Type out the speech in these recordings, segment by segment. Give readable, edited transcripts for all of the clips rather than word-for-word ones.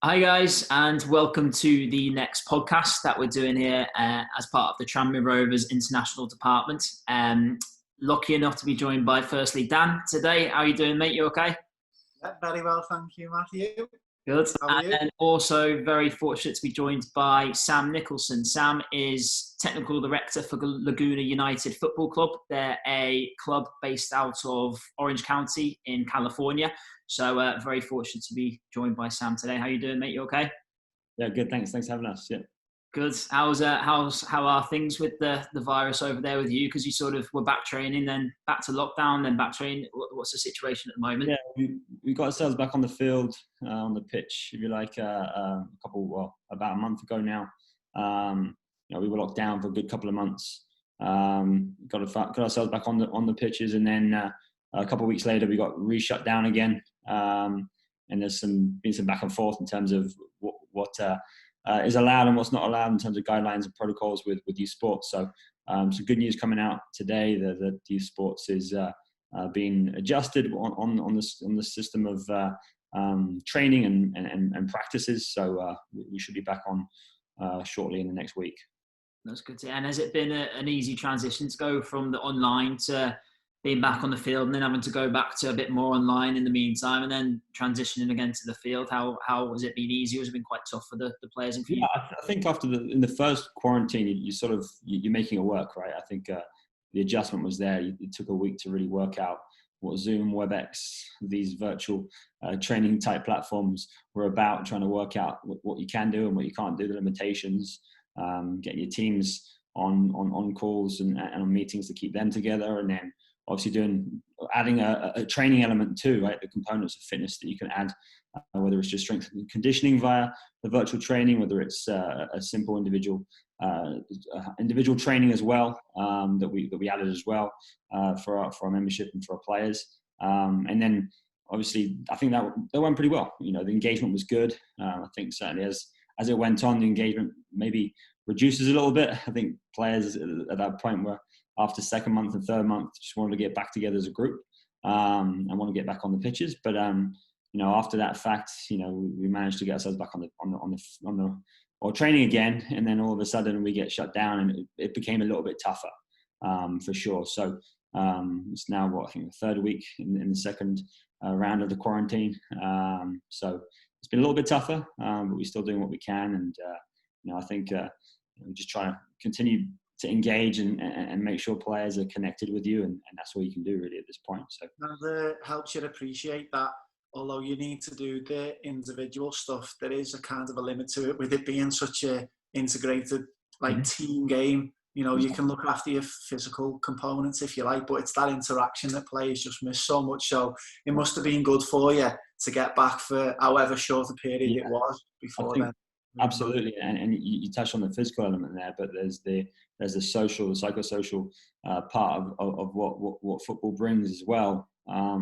Hi guys, and welcome to the next podcast that we're doing here as part of the Tranmere Rovers International Department. Lucky enough to be joined by firstly Dan today. How are you doing, mate? You okay? Yeah, very well, thank you, Matthew. Good. How are you? And also very fortunate to be joined by Sam Nicholson. Sam is Technical Director for Laguna United Football Club. They're a club based out of Orange County in California. So very fortunate to be joined by Sam today. How are you doing, mate? You okay? Yeah, good. Thanks for having us. Yeah. Good. How are things with the virus over there with you? Because you sort of were back training, then back to lockdown, then back training. What's the situation at the moment? Yeah, we got ourselves back on the field, on the pitch, if you like, about a month ago now. We were locked down for a good couple of months. Got ourselves back on the pitches, and then a couple of weeks later we got re-shut down again. And there's been some back and forth in terms of what is allowed and what's not allowed in terms of guidelines and protocols with youth sports. So some good news coming out today that youth sports is being adjusted on the system of training and practices. So we should be back on shortly in the next week. That's good to hear. And has it been an easy transition to go from the online to being back on the field and then having to go back to a bit more online in the meantime and then transitioning again to the field? How has it been easy or has it been quite tough for the players and for you? Yeah, I think in the first quarantine, you're making it work, right? I think the adjustment was there. It took a week to really work out what Zoom, WebEx, these virtual training type platforms were about, trying to work out what you can do and what you can't do, the limitations, getting your teams on calls and on meetings to keep them together, and then obviously adding a training element too, right? The components of fitness that you can add, whether it's just strength and conditioning via the virtual training, whether it's a simple individual training as well, that we added as well for our membership and for our players. And then obviously I think that went pretty well. The engagement was good. I think certainly as it went on, the engagement maybe reduces a little bit. I think players at that point were, after second month and third month, just wanted to get back together as a group and want to get back on the pitches. But after that fact, we managed to get ourselves back or training again, and then all of a sudden we get shut down, and it became a little bit tougher for sure. So it's now I think the third week in the second round of the quarantine. So it's been a little bit tougher, but we're still doing what we can, and I think we just try to continue to engage and make sure players are connected with you, and that's all you can do really at this point. So that helps you appreciate that although you need to do the individual stuff, there is a kind of a limit to it with it being such a integrated team game. You can look after your physical components if you like, but it's that interaction that players just miss so much. So it must have been good for you to get back for however short a period it was before then. Absolutely, and you touched on the physical element there, but there's the social, the psychosocial part of what football brings as well,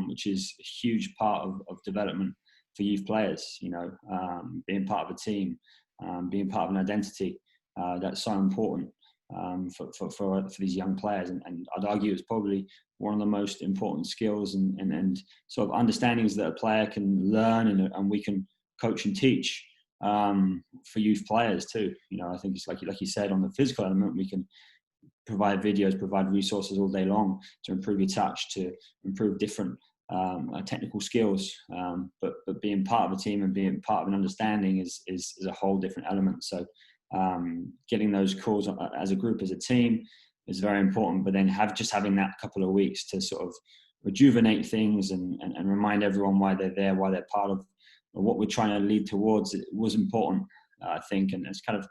which is a huge part of development for youth players. Being part of a team, being part of an identity, that's so important for these young players, and I'd argue it's probably one of the most important skills and sort of understandings that a player can learn and we can coach and teach. For youth players too, I think it's like you said, on the physical element, we can provide videos, provide resources all day long to improve your touch, to improve different technical skills. But being part of a team and being part of an understanding is a whole different element. So getting those calls as a group, as a team, is very important. But then having that couple of weeks to sort of rejuvenate things and remind everyone why they're there, why they're part of what we're trying to lead towards, it was important, I think. And it's kind of,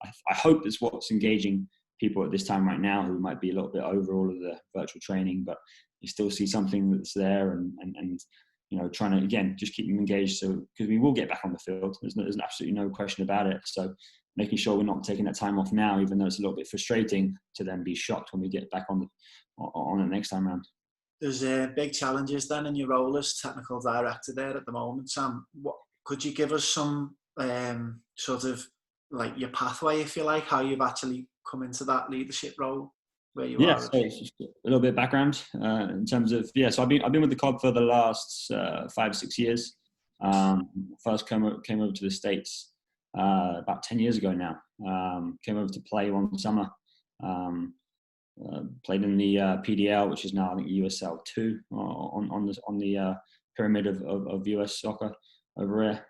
I hope it's what's engaging people at this time right now who might be a little bit over all of the virtual training, but you still see something that's there and trying to, again, just keep them engaged. So, because we will get back on the field. There's absolutely no question about it. So making sure we're not taking that time off now, even though it's a little bit frustrating to then be shocked when we get back on it next time around. There's big challenges then in your role as technical director there at the moment, Sam. What could you give us some sort of like your pathway, if you like, how you've actually come into that leadership role where you are? So just a little bit of background in terms of so I've been with the club for the last 5-6 years. First came over to the States about 10 years ago now. Came over to play one summer. Played in the PDL, which is now I think USL 2 on the pyramid of US soccer over here.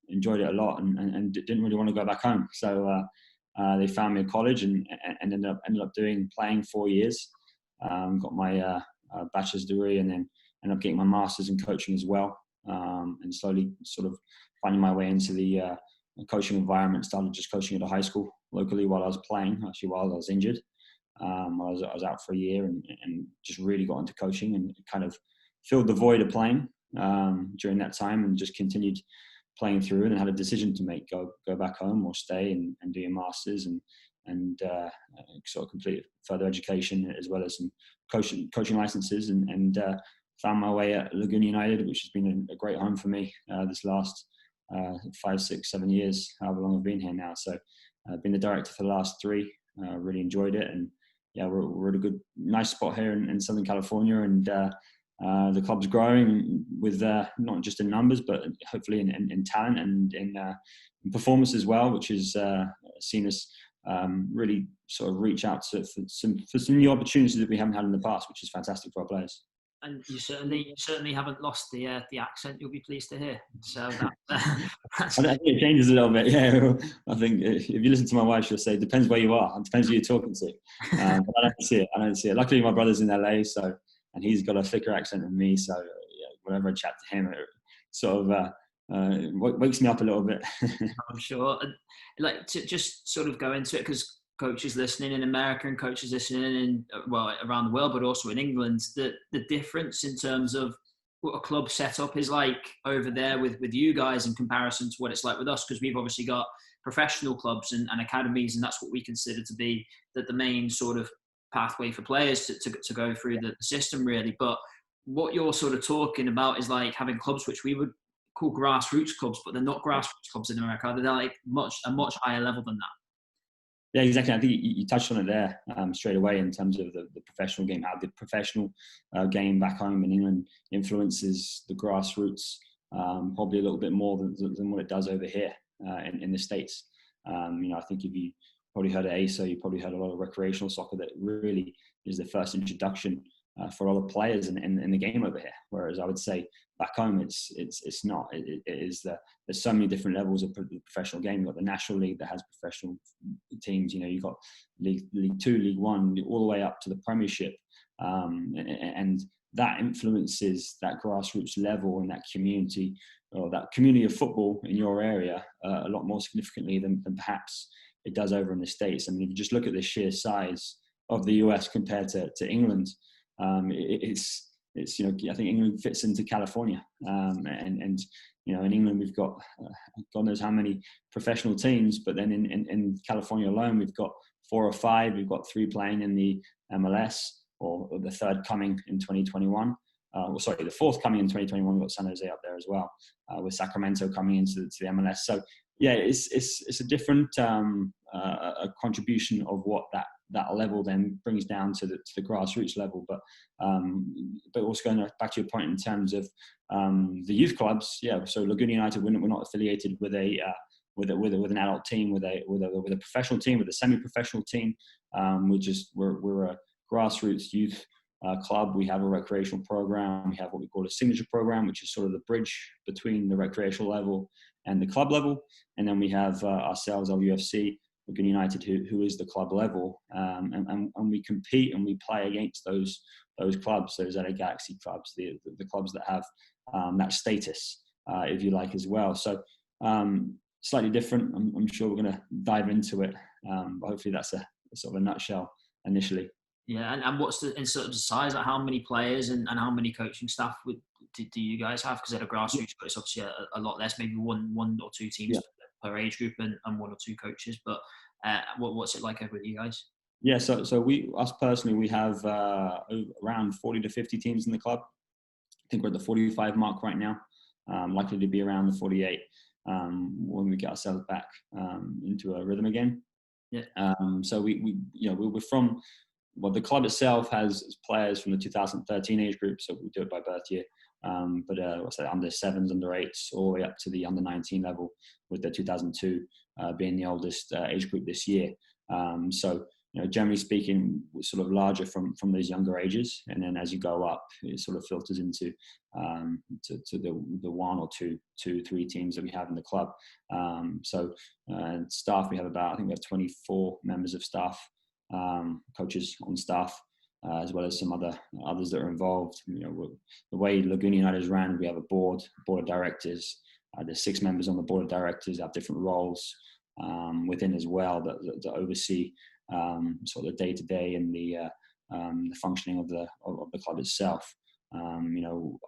Enjoyed it a lot and didn't really want to go back home. So they found me a college and ended up playing 4 years. Got my bachelor's degree and then ended up getting my master's in coaching as well. And slowly sort of finding my way into the coaching environment. Started just coaching at a high school locally while I was playing, actually while I was injured. I was out for a year and just really got into coaching and kind of filled the void of playing during that time and just continued playing through and had a decision to make, go back home or stay and do your masters and sort of complete further education as well as some coaching licenses and found my way at Laguna United, which has been a great home for me this last 5, 6, 7 years, however long I've been here now. So I've been the director for the last 3, really enjoyed it. And yeah, we're at a good, nice spot here in Southern California, and the club's growing with not just in numbers, but hopefully in talent and in performance as well, which has seen us really sort of reach out for some new opportunities that we haven't had in the past, which is fantastic for our players. And you certainly haven't lost the accent. You'll be pleased to hear. So that's I think it changes a little bit. Yeah, I think if you listen to my wife, she'll say it depends where you are. It depends who you're talking to. But I don't see it. Luckily, my brother's in LA, and he's got a thicker accent than me. So yeah, whenever I chat to him, it sort of wakes me up a little bit. I'm sure. And like to just sort of go into it, because coaches listening in America and coaches listening around the world, but also in England, the difference in terms of what a club setup is like over there with you guys in comparison to what it's like with us, because we've obviously got professional clubs and academies, and that's what we consider to be the main sort of pathway for players to go through the system really. But what you're sort of talking about is like having clubs which we would call grassroots clubs, but they're not grassroots clubs in America. They're like a much higher level than that. Yeah, exactly. I think you touched on it there straight away in terms of the professional game, how the professional game back home in England influences the grassroots probably a little bit more than what it does over here in the States. I think if you probably heard of ASO, you probably heard a lot of recreational soccer that really is the first introduction for a lot of players in the game over here. Whereas I would say back home, it's not. It is there's so many different levels of the professional game. You've got the National League that has professional teams. You've got League 2, League 1, all the way up to the Premiership, and that influences that grassroots level and that community of football in your area a lot more significantly than perhaps it does over in the States. I mean, if you just look at the sheer size of the US compared to England, it's I think England fits into California, and in England we've got God knows how many professional teams, but then in California alone we've got 4 or 5. We've got 3 playing in the MLS, or the 3rd coming in 2021. The 4th coming in 2021. We've got San Jose up there as well, with Sacramento coming into the MLS. So yeah, it's a different a contribution of what that level then brings down to the grassroots level. But also going back to your point in terms of the youth clubs, yeah. So Laguna United, we're not affiliated with an adult team, with a professional team, with a semi-professional team. We're a grassroots youth club. We have a recreational program. We have what we call a signature program, which is sort of the bridge between the recreational level and the club level. And then we have ourselves, LUFC, Laguna United, who is the club level, and we compete and we play against those clubs, those LA Galaxy clubs, the clubs that have that status, if you like, as well. So slightly different. I'm sure we're going to dive into it, but hopefully that's a sort of a nutshell initially. Yeah, and what's in sort of the size? Like how many players and how many coaching staff do you guys have? Because at a grassroots, but it's obviously a lot less. Maybe one or two teams per age group and 1 or 2 coaches. But what's it like over with you guys? Yeah, so us personally, we have around 40 to 50 teams in the club. I think we're at the 45 mark right now. Likely to be around the 48 when we get ourselves back into a rhythm again. Yeah. So we're from. Well, the club itself has players from the 2013 age group, so we do it by birth year, But what's that, under 7s, under 8s, all the way up to the under 19 level, with the 2002 being the oldest age group this year. So, generally speaking, sort of larger from those younger ages, and then as you go up, it sort of filters into to the 1 or 2, 3 teams that we have in the club. So staff, we have I think we have 24 members of staff, coaches on staff, as well as some others that are involved. The way Laguna United is ran, we have a board of directors. There's 6 members on the board of directors, have different roles within as well that oversee sort of the day-to-day and the functioning of the club itself.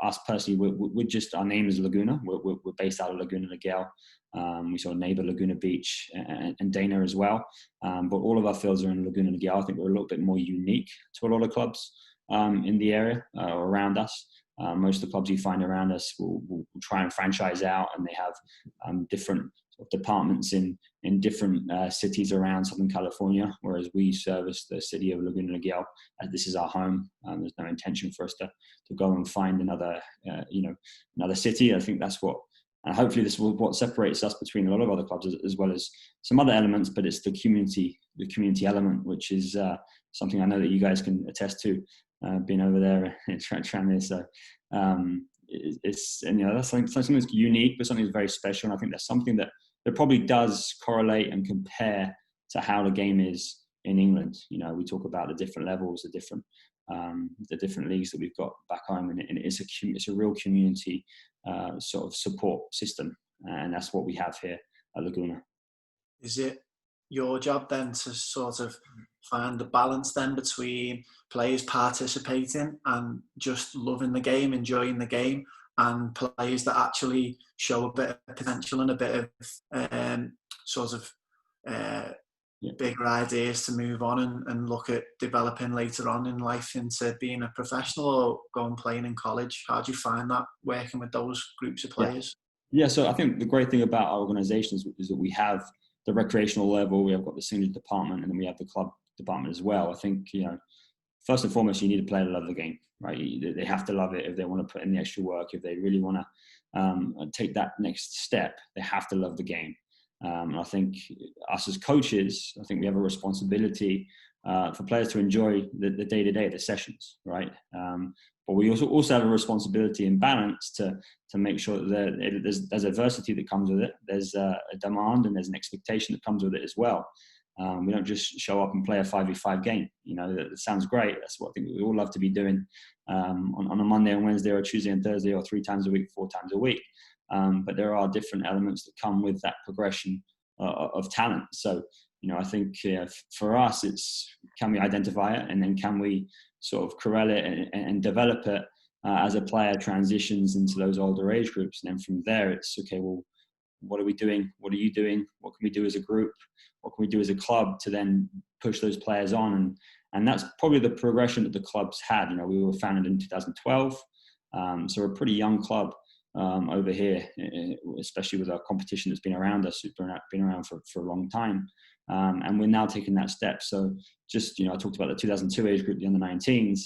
Us personally, we're just, our name is Laguna. We're based out of Laguna Niguel. We sort of neighbour Laguna Beach and Dana as well. But all of our fields are in Laguna Niguel. I think we're a little bit more unique to a lot of clubs in the area or around us. Most of the clubs you find around us will try and franchise out, and they have different departments in different cities around Southern California, whereas we service the city of Laguna Niguel, as this is our home. There's no intention for us to go and find another city. I think that's what, and hopefully this will what separates us between a lot of other clubs, as well as some other elements. But it's the community element, which is something I know that you guys can attest to, being over there in Tranmere. So it's that's something that's unique, but something that's very special. And I think that's something that probably does correlate and compare to how the game is in England. We talk about the different levels, the different leagues that we've got back home, and it's a real community sort of support system, and that's what we have here at Laguna. Is it your job then to sort of find the balance then between players participating and just loving the game, enjoying the game, and players that actually show a bit of potential and a bit of bigger ideas to move on and look at developing later on in life into being a professional or going playing in college? How do you find that working with those groups of players? Yeah, so I think the great thing about our organisation is that we have the recreational level, we have got the senior department, and then we have the club department as well. I think, first and foremost, you need a player to love the game, right? They have to love it if they want to put in the extra work. If they really want to take that next step, they have to love the game. And I think us as coaches, I think we have a responsibility for players to enjoy the day-to-day, the sessions, right? But we also have a responsibility and balance to make sure that there's adversity that comes with it. There's a demand and there's an expectation that comes with it as well. We don't just show up and play a 5v5 game. That sounds great. That's what I think we all love to be doing on a Monday and Wednesday or Tuesday and Thursday, or 3 times a week, 4 times a week. But there are different elements that come with that progression of talent. So, I think for us, it's, can we identify it, and then can we sort of corral it and develop it as a player transitions into those older age groups. And then from there, it's okay, well, what are we doing? What are you doing? What can we do as a group? What can we do as a club to then push those players on? And that's probably the progression that the club's had. We were founded in 2012. So we're a pretty young club over here, especially with our competition that's been around us, who's been around for a long time. And we're now taking that step. So just, I talked about the 2002 age group, the under 19s.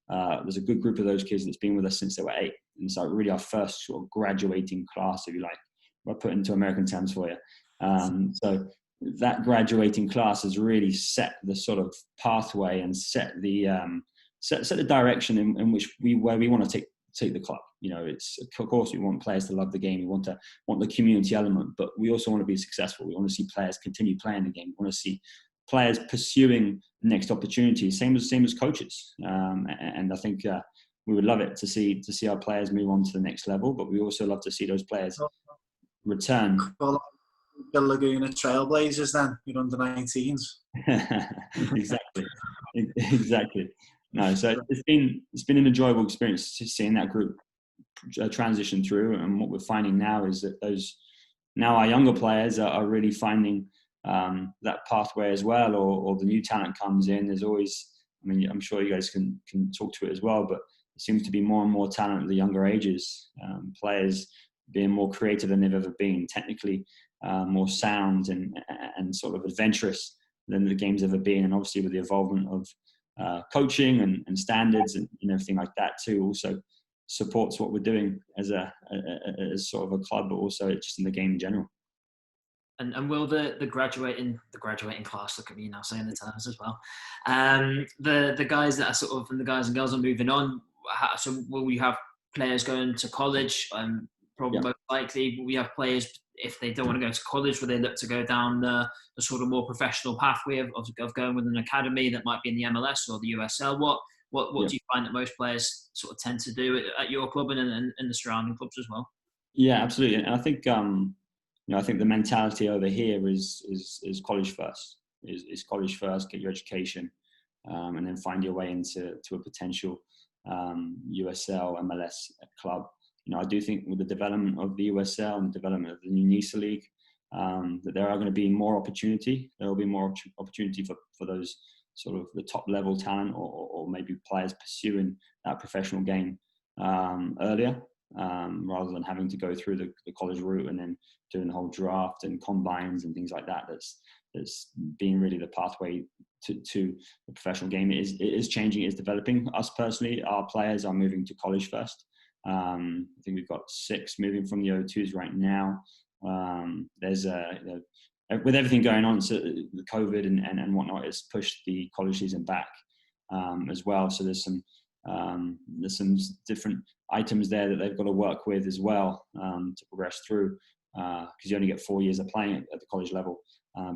There's a good group of those kids that's been with us since they were 8. And so really our first sort of graduating class, if you like, we'll put into American terms for you. So that graduating class has really set the sort of pathway and set the direction in which where we want to take the club. It's, of course, we want players to love the game. We want the community element, but we also want to be successful. We want to see players continue playing the game. We want to see players pursuing next opportunities, same as coaches. And I think we would love it to see our players move on to the next level, but we also love to see those players return. The Laguna Trailblazers, then you're under 19s. Exactly. No, so it's been an enjoyable experience seeing that group transition through. And what we're finding now is that our younger players are really finding that pathway as well, or the new talent comes in. There's always, I'm sure you guys can talk to it as well, but there seems to be more and more talent at the younger ages. Players being more creative than they've ever been, technically more sound and sort of adventurous than the game's ever been. And obviously with the involvement of coaching and standards and everything like that too, also supports what we're doing as as sort of a club, but also just in the game in general. And will the graduating class, look at me now saying the terms as well, the guys that are sort of, and the guys and girls are moving on, so will we have players going to college? Probably most likely. Will we have players, if they don't want to go to college, will they look to go down the sort of more professional pathway of going with an academy that might be in the MLS or the USL? What do you find that most players sort of tend to do at your club and the surrounding clubs as well? Yeah, absolutely. And I think I think the mentality over here is college first. Is college first, get your education, and then find your way into a potential USL, MLS club. I do think with the development of the USL and the development of the new NISA League, that there are going to be more opportunity. There will be more opportunity for those sort of the top level talent or maybe players pursuing that professional game earlier, rather than having to go through the college route and then doing the whole draft and combines and things like that. That's being really the pathway to the professional game. It is changing, it is developing. Us personally, our players are moving to college first. I think we've got 6 moving from the O2s right now. There's with everything going on, so the COVID and whatnot, it's pushed the college season back as well. So there's some different items there that they've got to work with as well to progress through, because you only get 4 years of playing at the college level.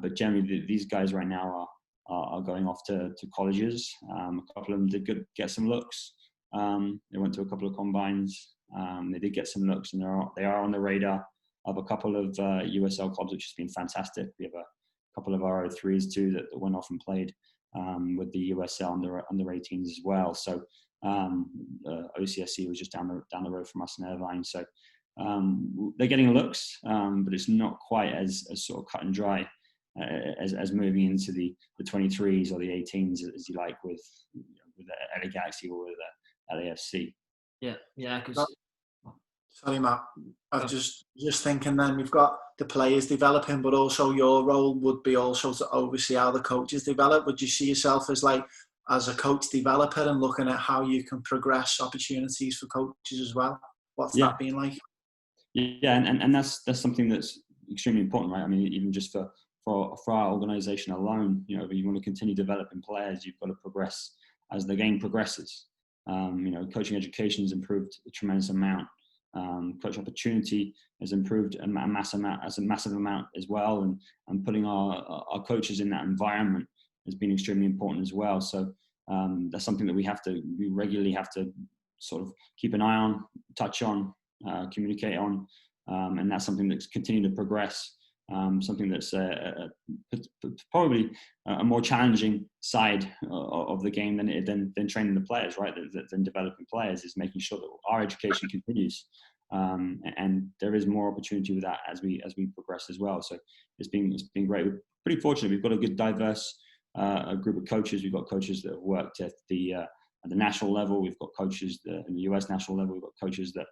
But generally, these guys right now are going off to colleges. A couple of them did get some looks. They went to a couple of combines. They did get some looks, and they are on the radar of a couple of USL clubs, which has been fantastic. We have a couple of our O3s too that went off and played with the USL under 18s as well. So OCSC was just down the road from us in Irvine. So they're getting looks, but it's not quite as sort of cut and dry as moving into the 23s or the 18s, as you like, with the LA Galaxy or with the LAFC. Yeah. Sorry, Matt. I was just thinking. Then we've got the players developing, but also your role would be also to oversee how the coaches develop. Would you see yourself as a coach developer and looking at how you can progress opportunities for coaches as well? What's that been like? Yeah, and that's something that's extremely important, right? I mean, even just for our organisation alone, if you want to continue developing players, you've got to progress as the game progresses. Coaching education has improved a tremendous amount. Coach opportunity has improved a massive amount as well, and putting our coaches in that environment has been extremely important as well. So that's something that we regularly have to sort of keep an eye on, touch on, communicate on, and that's something that's continued to progress. Something that's probably a more challenging side of the game than training the players, right? Than developing players, is making sure that our education continues, and there is more opportunity with that as we progress as well. So it's been great. We're pretty fortunate. We've got a good diverse group of coaches. We've got coaches that have worked at the national level. We've got coaches in the US national level. We've got coaches that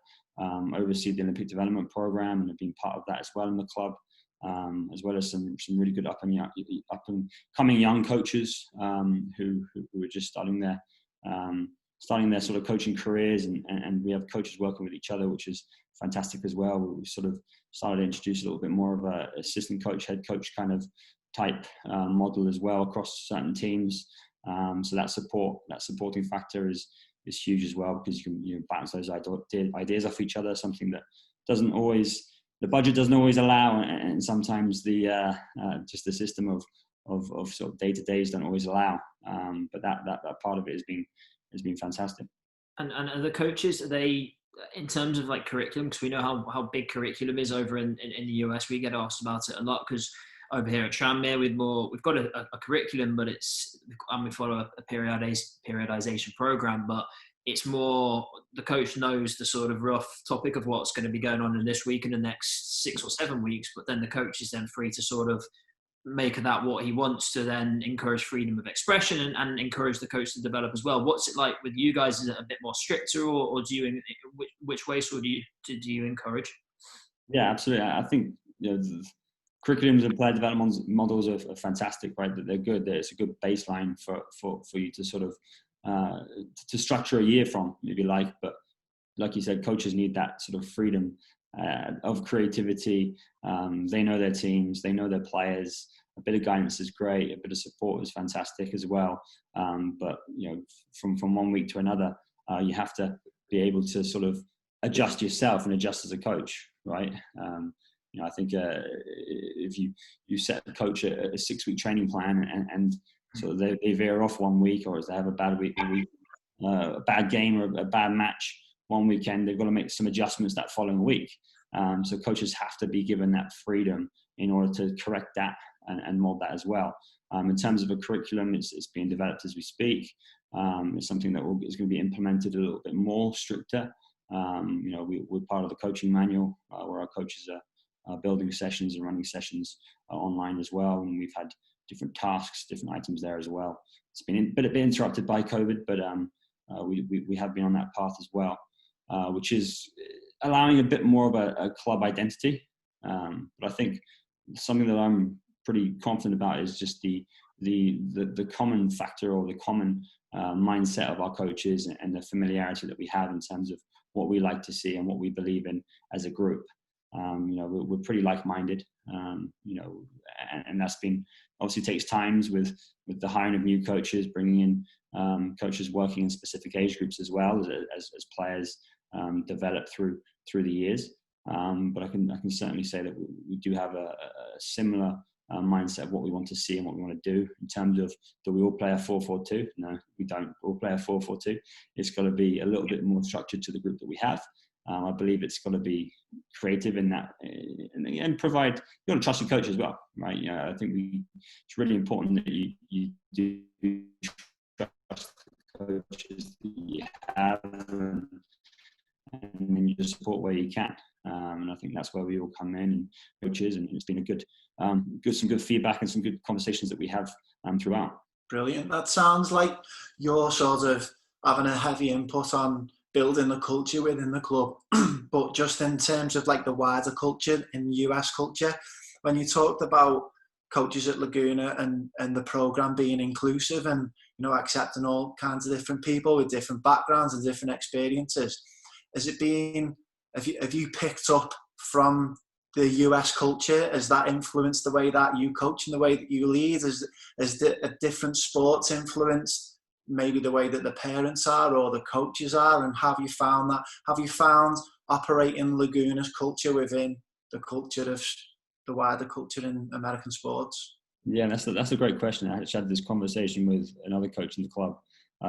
oversee the Olympic development program and have been part of that as well in the club. As well as some really good up and coming young coaches who are just starting their sort of coaching careers, and we have coaches working with each other, which is fantastic as well. We sort of started to introduce a little bit more of a assistant coach, head coach kind of type model as well across certain teams. So that supporting factor is huge as well, because you can bounce those ideas off each other, something that the budget doesn't always allow, and sometimes just the system of sort of day-to-days don't always allow. But that part of it has been fantastic. And the coaches, are they, in terms of like curriculum, because we know how big curriculum is over in the US, we get asked about it a lot, because over here at Tranmere we've got a curriculum, but we follow a periodization program, but it's more the coach knows the sort of rough topic of what's going to be going on in this week and the next 6 or 7 weeks, but then the coach is then free to sort of make of that what he wants to then encourage freedom of expression and encourage the coach to develop as well. What's it like with you guys? Is it a bit more stricter, or do you, which way do you encourage? Yeah, absolutely. I think curriculums and player development models are fantastic, right? That they're good. That it's a good baseline for you to sort of to structure a year from, if you like. But like you said, coaches need that sort of freedom of creativity. They know their teams, they know their players. A bit of guidance is great, a bit of support is fantastic as well. But from one week to another, you have to be able to sort of adjust yourself and adjust as a coach, right? I think if you set a coach a 6-week training plan and so they veer off 1 week, or if they have a bad week, a bad game or a bad match one weekend, they've got to make some adjustments that following week. So coaches have to be given that freedom in order to correct that and mold that as well. In terms of a curriculum, it's being developed as we speak. It's something that is going to be implemented a little bit more stricter. We're part of the coaching manual where our coaches are building sessions and running sessions online as well. And we've had different tasks, different items there as well. It's been a bit interrupted by COVID, but we have been on that path as well, which is allowing a bit more of a club identity. But I think something that I'm pretty confident about is just the common factor, or the common mindset of our coaches, and the familiarity that we have in terms of what we like to see and what we believe in as a group. We're pretty like-minded, and that's been obviously takes times with the hiring of new coaches, bringing in coaches working in specific age groups as well as players develop through the years. But I can certainly say that we do have a similar mindset of what we want to see and what we want to do. In terms of, do we all play a 4-4-2? No, we don't all play a 4-4-2. It's got to be a little bit more structured to the group that we have. I believe it's got to be creative in that, and provide. You want to trust your coach as well, right? I think it's really important that you do trust the coaches that you have, and then you just support where you can. And I think that's where we all come in, and coaches, and it's been some good feedback and some good conversations that we have throughout. Brilliant. That sounds like you're sort of having a heavy input on building the culture within the club. But just in terms of like the wider culture in US culture, when you talked about coaches at Laguna and the program being inclusive and accepting all kinds of different people with different backgrounds and different experiences, have you picked up from the US culture? Has that influenced the way that you coach and the way that you lead? Has a different sports influenced maybe the way that the parents are or the coaches are? And have you found that? Have you found operating Laguna's culture within the culture of the wider culture in American sports? Yeah, that's a great question. I actually had this conversation with another coach in the club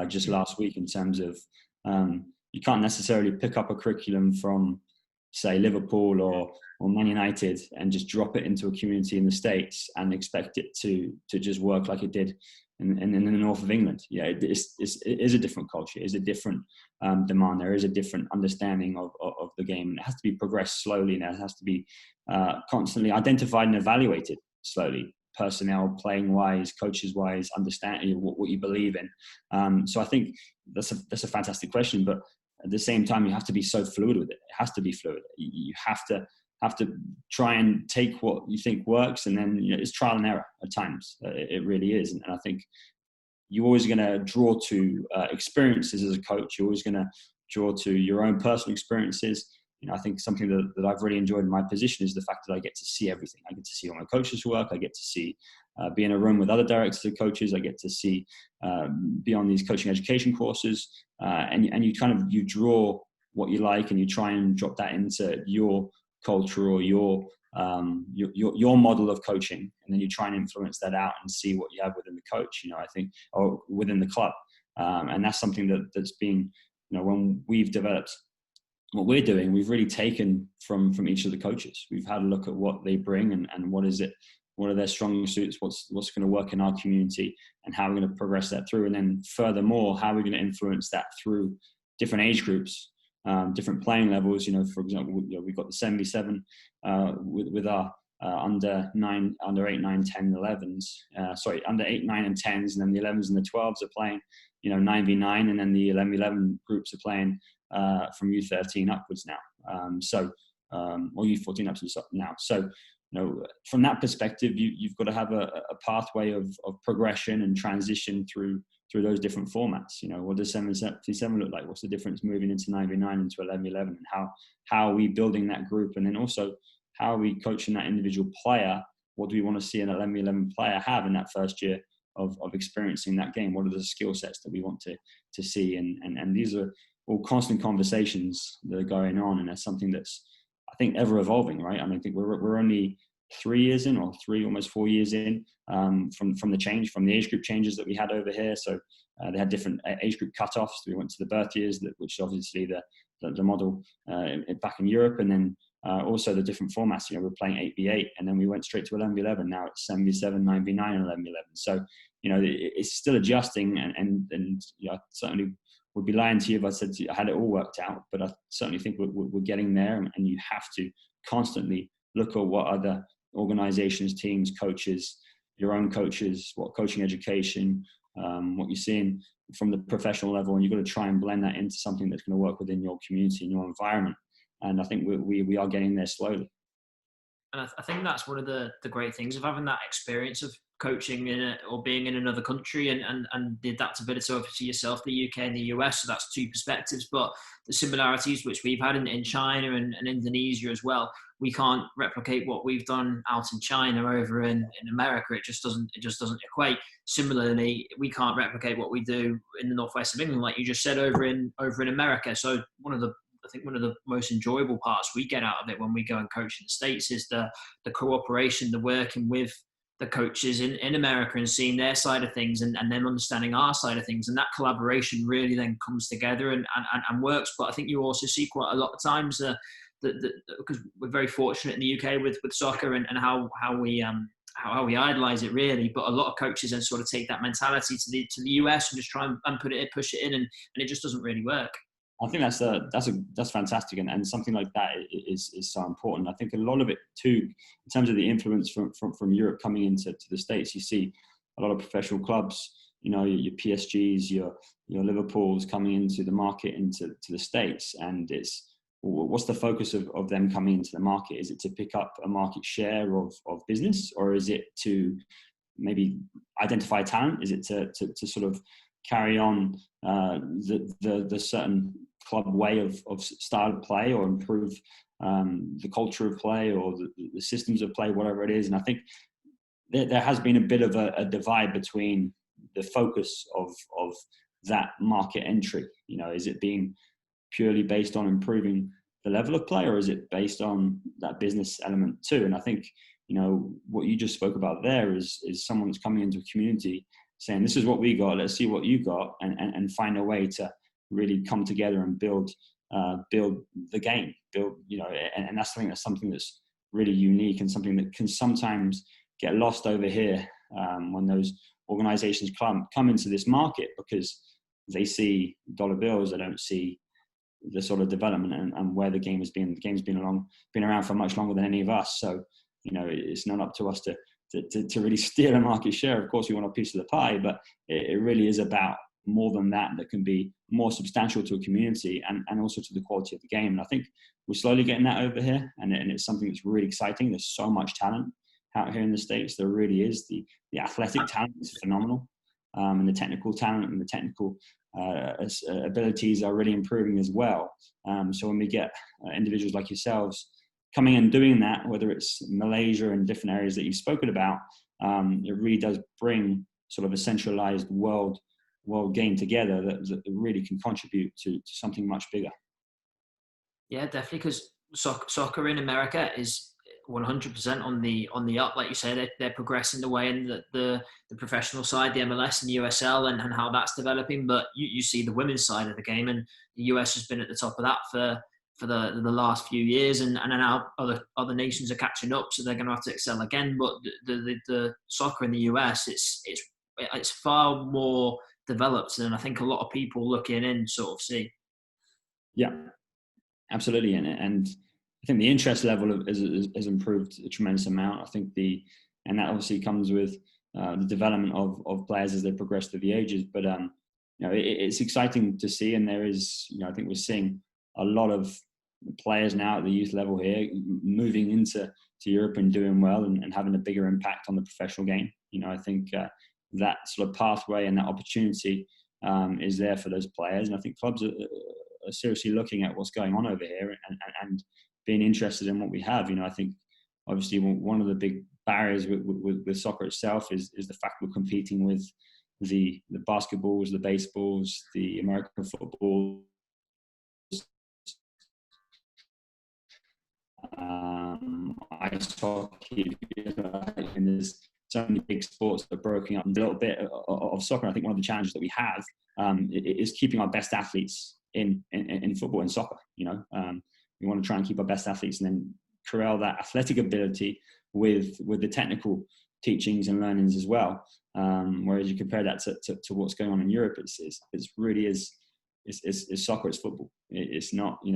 just last week, in terms of you can't necessarily pick up a curriculum from, say, Liverpool or Man United and just drop it into a community in the States and expect it to just work like it did in the north of England. Yeah, it is a different culture. It is a different demand. There is a different understanding of the game. It has to be progressed slowly, and it has to be constantly identified and evaluated slowly. Personnel, playing wise, coaches wise, understanding what you believe in. So I think that's a fantastic question, but at the same time, you have to be so fluid with it. It has to be fluid. You have to try and take what you think works, and then it's trial and error at times. It really is, and I think you're always going to draw to experiences as a coach. You're always going to draw to your own personal experiences. I think something that I've really enjoyed in my position is the fact that I get to see everything. I get to see all my coaches work. I get to see, be in a room with other directors and coaches. I get to see, be on these coaching education courses, and you draw what you like, and you try and drop that into your culture or your model of coaching, and then you try and influence that out and see what you have within the coach. I think, or within the club, and that's something that's been, when we've developed what we're doing, we've really taken from each of the coaches. We've had a look at what they bring and what are their strong suits, what's going to work in our community, and how we're going to progress that through. And then furthermore, how we're going to influence that through different age groups, different playing levels. For example, we've got the 77 with our under 8, 9, 10, 11s. Under 8, 9, and 10s, and then the 11s and the 12s are playing, 9v9, and then the 11 groups are playing from U13 upwards now. Or U14 upwards now. So, from that perspective, you've got to have a pathway of progression and transition through through those different formats. You know, what does 7-7 look like? What's the difference moving into 9v9 into 11v11, and how are we building that group? And then also, how are we coaching that individual player? What do we want to see an 11v11 player have in that first year of experiencing that game? What are the skill sets that we want to see? And these are all constant conversations that are going on, and that's something that's, I think, ever evolving, right? I mean, I think we're only 3 years in, or almost 4 years in, from the age group changes that we had over here. So they had different age group cutoffs. We went to the birth years, which obviously the model back in Europe, and then also the different formats. You know, we're playing 8v8, and then we went straight to 11v11. Now it's 7v7, 9v9, and 11v11. So, you know, it's still adjusting, and you know, I certainly would be lying to you if I said I had it all worked out, but I certainly think we're getting there, and you have to constantly look at what other organizations, teams, coaches, your own coaches, what coaching education, what you're seeing from the professional level, and you've got to try and blend that into something that's going to work within your community and your environment. And I think we are getting there slowly. And I think that's one of the great things of having that experience of coaching or being in another country, and the adaptability, obviously yourself, the UK and the US. So that's two perspectives, but the similarities which we've had in China and Indonesia as well, we can't replicate what we've done out in China over in America. It just doesn't equate. Similarly, we can't replicate what we do in the northwest of England, like you just said, over in America. So I think one of the most enjoyable parts we get out of it when we go and coach in the States is the cooperation, the working with the coaches in America and seeing their side of things, and them understanding our side of things. And that collaboration really then comes together and works. But I think you also see quite a lot of times because we're very fortunate in the UK with soccer and how we idolize it really, but a lot of coaches then sort of take that mentality to the US and just try and push it in, and it just doesn't really work. I think that's fantastic, and something like that is so important. I think a lot of it too, in terms of the influence from Europe coming into the States, you see a lot of professional clubs, you know, your PSGs, your Liverpools coming into the market, into the States, and what's the focus of them coming into the market? Is it to pick up a market share of business, or is it to maybe identify talent? Is it to sort of carry on the certain club way of style of play, or improve the culture of play, or the systems of play, whatever it is? And I think there has been a bit of a divide between the focus of that market entry. You know, is it being purely based on improving the level of play, or is it based on that business element too? And I think, you know, what you just spoke about there is someone that's coming into a community saying, this is what we got, let's see what you got, and find a way to really come together and build the game, you know, and that's something that's really unique, and something that can sometimes get lost over here when those organizations come into this market, because they see dollar bills, they don't see the sort of development and where the game has been. The game's been around for much longer than any of us, so, you know, it's not up to us to really steal a market share. Of course, we want a piece of the pie, but it really is about more than that can be more substantial to a community and also to the quality of the game. And I think we're slowly getting that over here, and it's something that's really exciting. There's so much talent out here in the States. There really is. The athletic talent is phenomenal, and the technical talent and the technical abilities are really improving as well. So when we get individuals like yourselves coming and doing that, whether it's Malaysia and different areas that you've spoken about, it really does bring sort of a centralized world game together that really can contribute to something much bigger. Yeah, definitely, because soccer in America is 100% on the up. Like you say, they're progressing the way in the professional side, the MLS and the USL, and how that's developing. But you see the women's side of the game, and the US has been at the top of that for the last few years, and now other nations are catching up, so they're going to have to excel again. But the soccer in the US, it's far more developed than I think a lot of people looking in sort of see. Yeah, absolutely, and I think the interest level has improved a tremendous amount. I think and that obviously comes with the development of players as they progress through the ages. But you know, it's exciting to see, and there is, you know, I think we're seeing a lot of players now at the youth level here moving into Europe and doing well and having a bigger impact on the professional game. You know, I think that sort of pathway and that opportunity is there for those players. And I think clubs are seriously looking at what's going on over here and being interested in what we have. I think obviously one of the big barriers with soccer itself is the fact we're competing with the basketballs, the baseballs, the American football, ice hockey, and there's so many big sports that are broken up. A little bit of soccer. I think one of the challenges that we have is keeping our best athletes in football and soccer. We want to try and keep our best athletes and then corral that athletic ability with the technical teachings and learnings as well. Whereas you compare that to what's going on in Europe, it's really soccer, it's football. It's not, you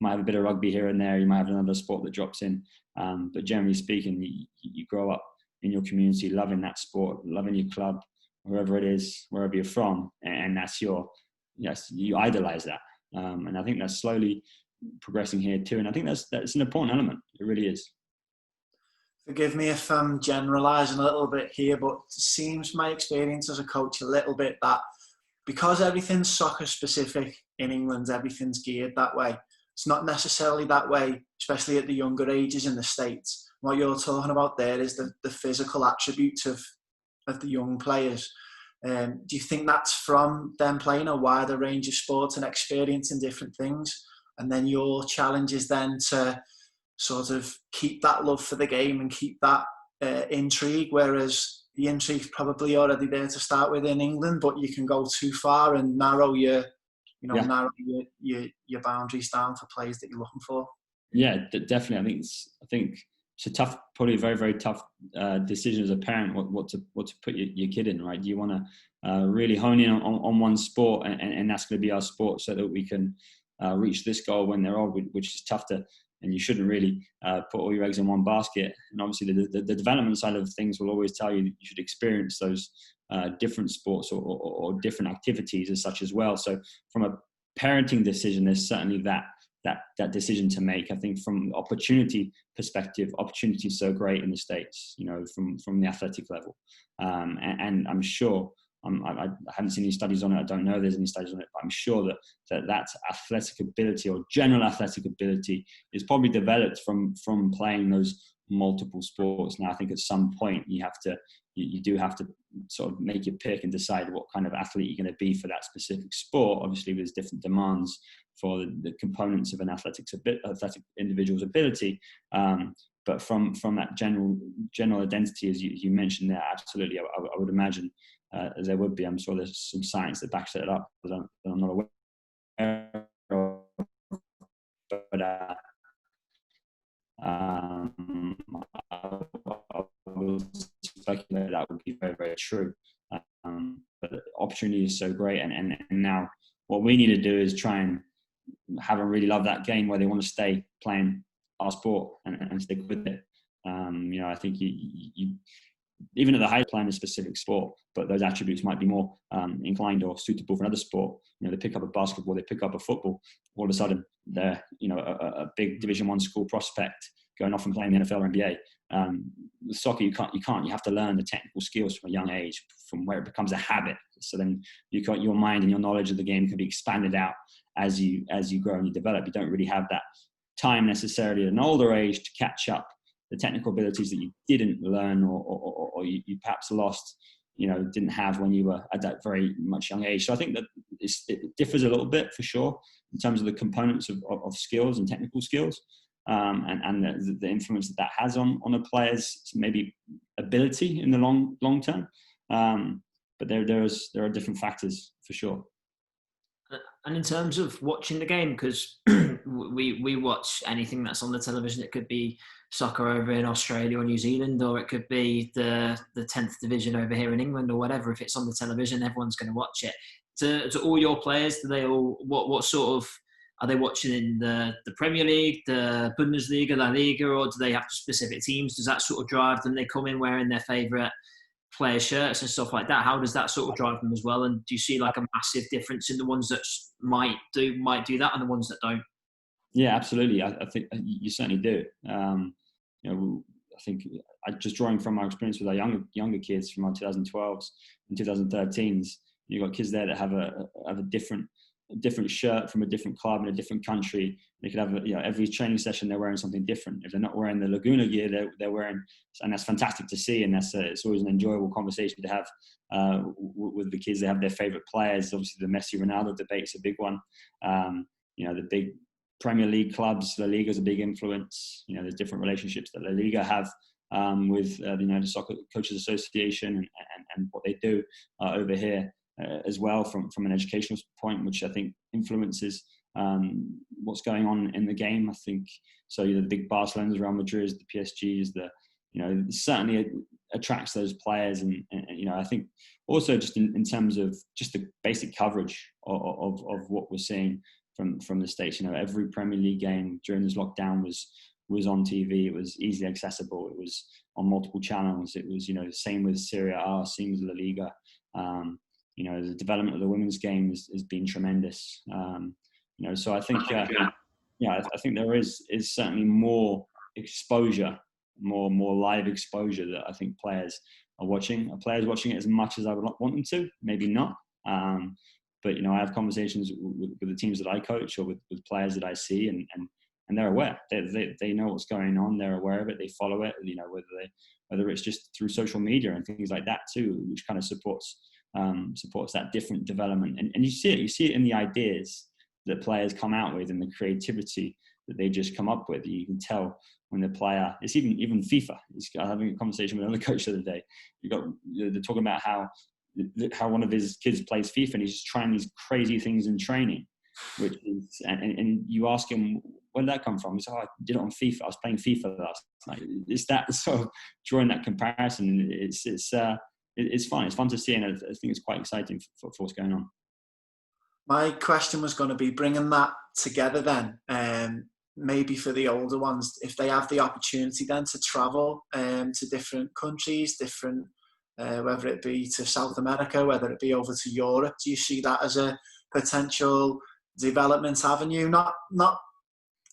might have a bit of rugby here and there, you might have another sport that drops in. But generally speaking, you grow up in your community, loving that sport, loving your club, wherever it is, wherever you're from, and that's you idolize that. And I think that's slowly progressing here too. And I think that's an important element. It really is. Forgive me if I'm generalising a little bit here, but it seems my experience as a coach a little bit that because everything's soccer specific in England, everything's geared that way. It's not necessarily that way, especially at the younger ages in the States. What you're talking about there is the physical attributes of the young players. Do you think that's from them playing a wider range of sports and experiencing different things? And then your challenge is then to sort of keep that love for the game and keep that intrigue, whereas the intrigue's probably already there to start with in England, but you can go too far and narrow your boundaries down for players that you're looking for. Yeah, definitely. I think it's a tough, probably a very, very tough decision as a parent what to put your kid in, right? Do you want to really hone in on one sport and that's going to be our sport so that we can reach this goal when they're old, which is tough to, and you shouldn't really put all your eggs in one basket. And obviously the development side of things will always tell you that you should experience those different sports or different activities as such as well. So from a parenting decision, there's certainly that decision to make. I think from opportunity perspective, opportunity is so great in the States, from the athletic level. And I'm sure, I haven't seen any studies on it. I don't know if there's any studies on it, but I'm sure that athletic ability or general athletic ability is probably developed from playing those multiple sports. Now, I think at some point you do have to sort of make your pick and decide what kind of athlete you're going to be for that specific sport. Obviously, there's different demands for the components of an athletic individual's ability. But from that general identity, as you mentioned there, absolutely, I would imagine as there would be. I'm sure there's some science that backs it up that I'm not aware of. But I would speculate that would be very, very true. But the opportunity is so great, and now what we need to do is try and have them really love that game where they want to stay playing our sport and stick with it. I think you even at the high playing a specific sport, but those attributes might be more inclined or suitable for another sport. They pick up a basketball, they pick up a football, all of a sudden they're a big Division 1 school prospect going off and playing the NFL or NBA. With soccer, you can't. You have to learn the technical skills from a young age, from where it becomes a habit. So then your mind and your knowledge of the game can be expanded out as you grow and you develop. You don't really have that time necessarily at an older age to catch up the technical abilities that you didn't learn or you perhaps lost, didn't have when you were at that very much young age. So I think that it differs a little bit for sure in terms of the components of skills and technical skills. And the influence that has on a player's maybe ability in the long term. But there are different factors for sure. And in terms of watching the game, because we watch anything that's on the television. It could be soccer over in Australia or New Zealand, or it could be the 10th division over here in England or whatever. If it's on the television, everyone's going to watch it. To all your players, do they all what sort of, are they watching in the Premier League, the Bundesliga, La Liga, or do they have specific teams? Does that sort of drive them? They come in wearing their favourite player shirts and stuff like that. How does that sort of drive them as well? And do you see like a massive difference in the ones that might do that and the ones that don't? Yeah, absolutely. I think you certainly do. think I just drawing from our experience with our younger kids from our 2012s and 2013s. You've got kids there that have a different shirt from a different club in a different country. They could have every training session they're wearing something different. If they're not wearing the Laguna gear, they're wearing, and that's fantastic to see. And it's always an enjoyable conversation to have with the kids. They have their favorite players. Obviously, the Messi Ronaldo debate's a big one. The big Premier League clubs, La Liga is a big influence. There's different relationships that La Liga have with the Soccer Coaches Association and what they do over here. As well from an educational point, which I think influences what's going on in the game. I think so. The big Barcelona's, Real Madrid's, the PSG's, certainly attracts those players, and I think also just in terms of just the basic coverage of what we're seeing from the States. Every Premier League game during this lockdown was on TV. It was easily accessible. It was on multiple channels. It was same with Serie A, same with La Liga. The development of the women's game has been tremendous. So I think, I think there is certainly more exposure, more live exposure that I think players are watching. Are players watching it as much as I would want them to? Maybe not. But I have conversations with the teams that I coach or with players that I see, and they're aware. They know what's going on. They're aware of it. They follow it. Whether it's just through social media and things like that too, which kind of supports that different development. And you see it in the ideas that players come out with and the creativity that they just come up with. You can tell when the player, it's even FIFA. I was having a conversation with another coach the other day. They're talking about how one of his kids plays FIFA and he's just trying these crazy things in training, which is, and you ask him, where did that come from? He said, I did it on FIFA. I was playing FIFA last night. It's that sort of drawing that comparison. It's fun. It's fun to see, and I think it's quite exciting for what's going on. My question was going to be bringing that together then, maybe for the older ones, if they have the opportunity then to travel to different countries, whether it be to South America, whether it be over to Europe. Do you see that as a potential development avenue? Not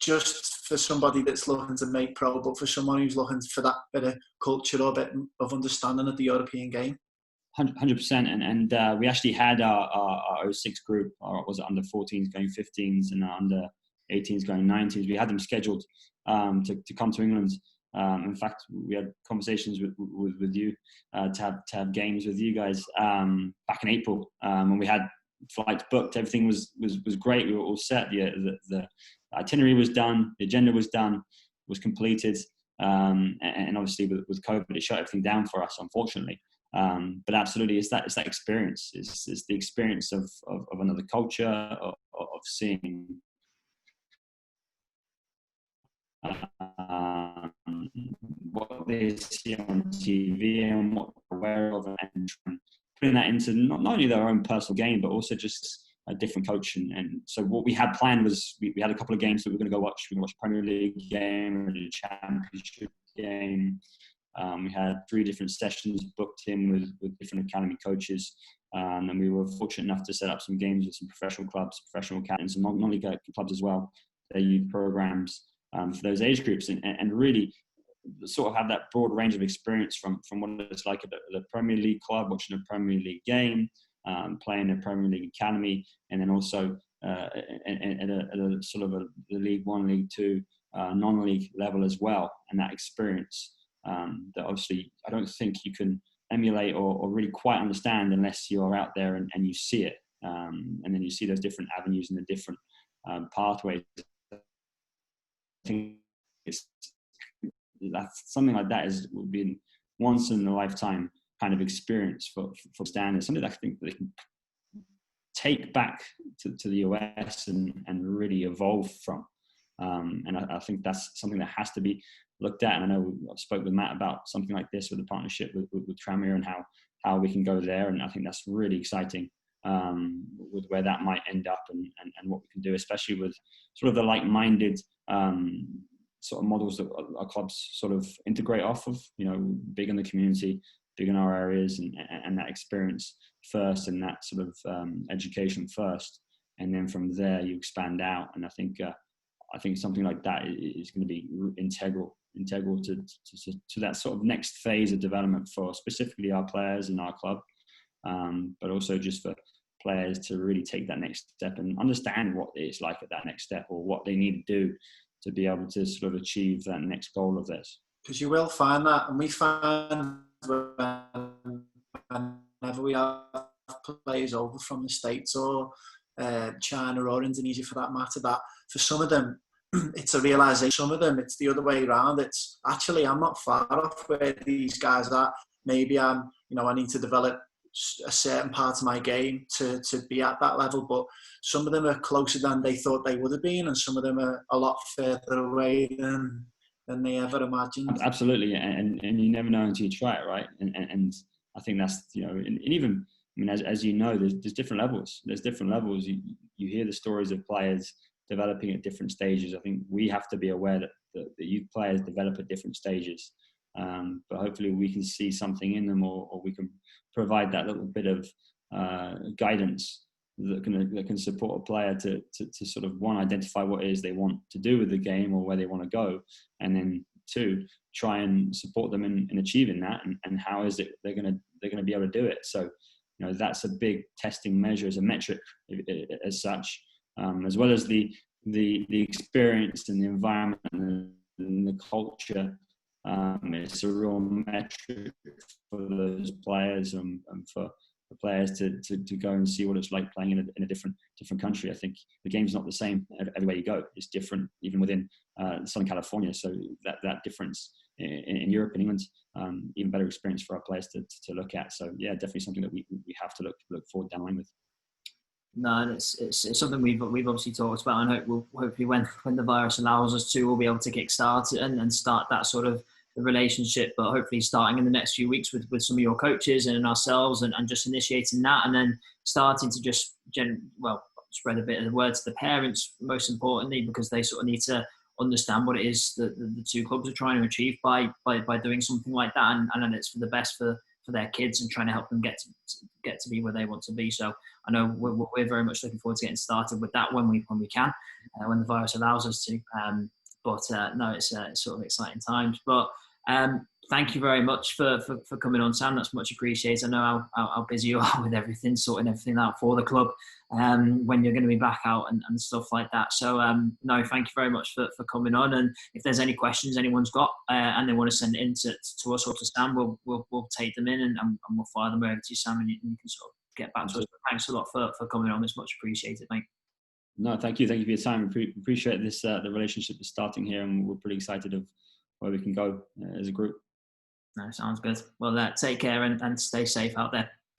just for somebody that's looking to make pro, but for someone who's looking for that bit of culture or bit of understanding of the European game. 100%. And we actually had our 06 group, or was it under 14s going 15s and under 18s going 19s. We had them scheduled to come to England. In fact, we had conversations with you to have games with you guys back in April, when we had flights booked. Everything was great. We were all set. The itinerary was done. The agenda was done. Was completed. And obviously with COVID, it shut everything down for us, unfortunately. But absolutely, it's that experience. It's the experience of another culture, of seeing what they see on TV and what they're aware of, and putting that into not only their own personal game, but also just a different coach. And so what we had planned was we had a couple of games that we were going to go watch. We were going to watch a Premier League game and a Championship game. We had 3 different sessions booked in with different academy coaches. And we were fortunate enough to set up some games with some professional clubs, professional academies, and non-league clubs as well. Their youth programs for those age groups, and really sort of have that broad range of experience from what it's like at the Premier League club, watching a Premier League game, playing a Premier League academy, and then also at a sort of a League One, League Two, non-league level as well. And that experience that obviously I don't think you can emulate or really quite understand unless you're out there and you see it, and then you see those different avenues and the different pathways. I think something like that would be once in a lifetime kind of experience for standards. Something that I think they can take back to the US and really evolve from. And I think that's something that has to be looked at. And I know I spoke with Matt about something like this with the partnership with Tranmere and how we can go there. And I think that's really exciting with where that might end up and what we can do, especially with sort of the like-minded sort of models that our clubs sort of integrate off of, big in the community, big in our areas, and that experience first, and that sort of education first. And then from there you expand out. And I think something like that is going to be integral integral to that sort of next phase of development for specifically our players in our club, but also just for players to really take that next step and understand what it's like at that next step, or what they need to do to be able to sort of achieve that next goal of theirs. Because you will find that, and we find whenever we have players over from the States or China or Indonesia for that matter, that for some of them it's a realisation, some of them it's the other way around. It's actually, I'm not far off where these guys are. Maybe I need to develop a certain part of my game to be at that level, but some of them are closer than they thought they would have been, and some of them are a lot further away than they ever imagined. Absolutely, and you never know until you try it, right? And I think that's, and even, I mean, as you know, there's different levels. There's different levels. You hear the stories of players developing at different stages. I think we have to be aware that the youth players develop at different stages. But hopefully we can see something in them, or we can provide that little bit of guidance that can support a player to sort of, one, identify what it is they want to do with the game or where they want to go, and then two, try and support them in achieving that, and how is it they're going to be able to do it. So that's a big testing measure, as a metric as such, as well as the experience and the environment and the culture. It's a real metric for those players, and for the players to go and see what it's like playing in a different country. I think the game's not the same everywhere you go. It's different even within Southern California. So that difference in Europe and England, even better experience for our players to look at. So yeah, definitely something that we have to look forward down the line with. No, and it's something we've obviously talked about, and hopefully when the virus allows us to, we'll be able to kickstart it and start that sort of the relationship, but hopefully starting in the next few weeks with some of your coaches and ourselves, and just initiating that, and then starting to just spread a bit of the word to the parents, most importantly, because they sort of need to understand what it is that the two clubs are trying to achieve by doing something like that, and it's for the best for their kids, and trying to help them get to be where they want to be. So I know we're very much looking forward to getting started with that when we can, when the virus allows us to. But no, it's sort of exciting times. But thank you very much for coming on, Sam. That's much appreciated. I know how busy you are with everything, sorting everything out for the club, when you're going to be back out and stuff like that. So no, thank you very much for coming on. And if there's any questions anyone's got and they want to send it in to us or to Sam, we'll take them in and we'll fire them over to you, Sam, and you can sort of get back to us. But thanks a lot for coming on. It's much appreciated, mate. No, thank you. Thank you for your time. Appreciate this, the relationship is starting here, and we're pretty excited of where we can go as a group. No, sounds good. Well, take care and stay safe out there.